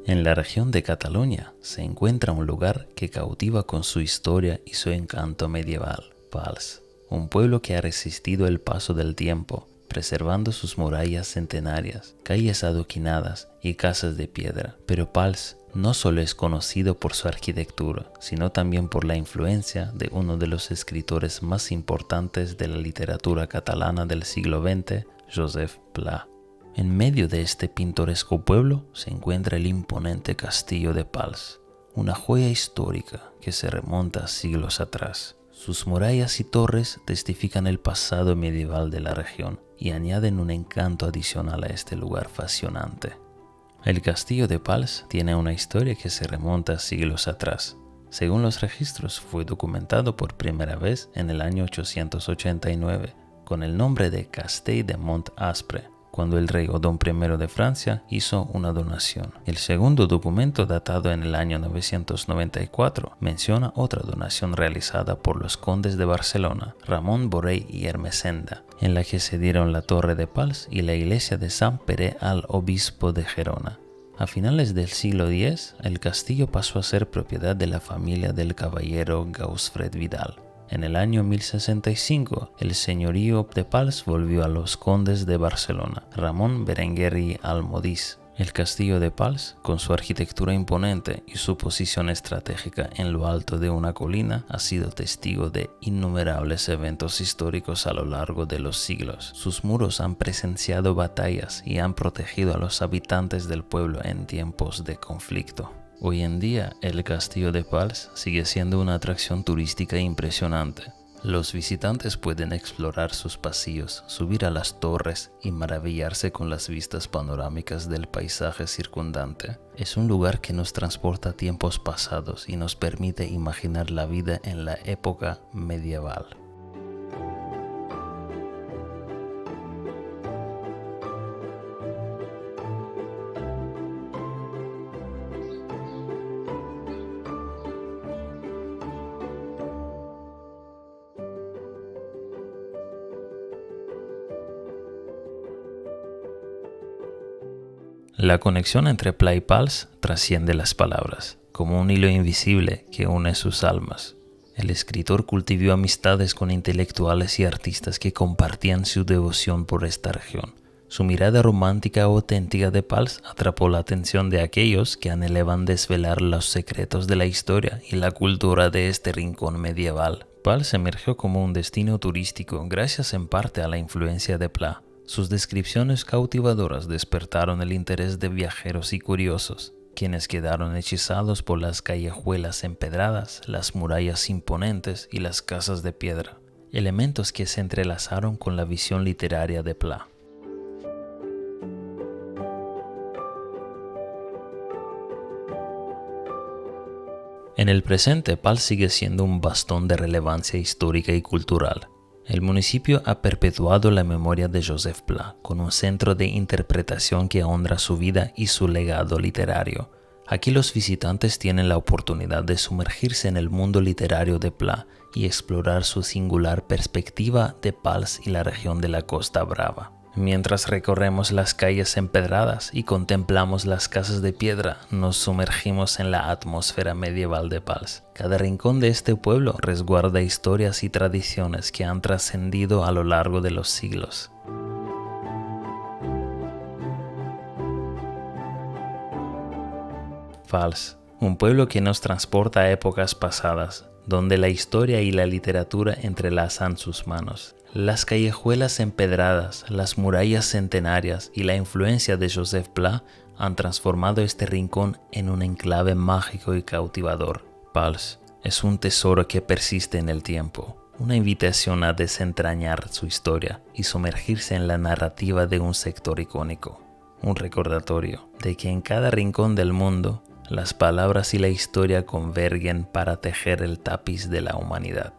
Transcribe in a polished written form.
En la región de Cataluña se encuentra un lugar que cautiva con su historia y su encanto medieval, Pals, un pueblo que ha resistido el paso del tiempo, preservando sus murallas centenarias, calles adoquinadas y casas de piedra. Pero Pals no solo es conocido por su arquitectura, sino también por la influencia de uno de los escritores más importantes de la literatura catalana del siglo XX, Josep Pla. En medio de este pintoresco pueblo se encuentra el imponente castillo de Pals, una joya histórica que se remonta a siglos atrás. Sus murallas y torres testifican el pasado medieval de la región y añaden un encanto adicional a este lugar fascinante. El castillo de Pals tiene una historia que se remonta a siglos atrás. Según los registros, fue documentado por primera vez en el año 889 con el nombre de Castell de Montaspre, cuando el rey Odón I de Francia hizo una donación. El segundo documento, datado en el año 994, menciona otra donación realizada por los condes de Barcelona, Ramón Borrell y Ermessenda, en la que se dieron la torre de Pals y la iglesia de Sant Pere al obispo de Gerona. A finales del siglo X, el castillo pasó a ser propiedad de la familia del caballero Gausfred Vidal. En el año 1065, el señorío de Pals volvió a los condes de Barcelona, Ramón Berenguer y Almodís. El castillo de Pals, con su arquitectura imponente y su posición estratégica en lo alto de una colina, ha sido testigo de innumerables eventos históricos a lo largo de los siglos. Sus muros han presenciado batallas y han protegido a los habitantes del pueblo en tiempos de conflicto. Hoy en día, el castillo de Pals sigue siendo una atracción turística impresionante. Los visitantes pueden explorar sus pasillos, subir a las torres y maravillarse con las vistas panorámicas del paisaje circundante. Es un lugar que nos transporta a tiempos pasados y nos permite imaginar la vida en la época medieval. La conexión entre Pla y Pals trasciende las palabras, como un hilo invisible que une sus almas. El escritor cultivó amistades con intelectuales y artistas que compartían su devoción por esta región. Su mirada romántica auténtica de Pals atrapó la atención de aquellos que anhelaban desvelar los secretos de la historia y la cultura de este rincón medieval. Pals emergió como un destino turístico gracias en parte a la influencia de Pla. Sus descripciones cautivadoras despertaron el interés de viajeros y curiosos, quienes quedaron hechizados por las callejuelas empedradas, las murallas imponentes y las casas de piedra, elementos que se entrelazaron con la visión literaria de Pla. En el presente, Pals sigue siendo un bastón de relevancia histórica y cultural. El municipio ha perpetuado la memoria de Josep Pla, con un centro de interpretación que honra su vida y su legado literario. Aquí los visitantes tienen la oportunidad de sumergirse en el mundo literario de Pla y explorar su singular perspectiva de Pals y la región de la Costa Brava. Mientras recorremos las calles empedradas y contemplamos las casas de piedra, nos sumergimos en la atmósfera medieval de Pals. Cada rincón de este pueblo resguarda historias y tradiciones que han trascendido a lo largo de los siglos. Pals, un pueblo que nos transporta a épocas pasadas, donde la historia y la literatura entrelazan sus manos. Las callejuelas empedradas, las murallas centenarias y la influencia de Josep Pla han transformado este rincón en un enclave mágico y cautivador. Pals es un tesoro que persiste en el tiempo, una invitación a desentrañar su historia y sumergirse en la narrativa de un sector icónico. Un recordatorio de que en cada rincón del mundo, las palabras y la historia convergen para tejer el tapiz de la humanidad.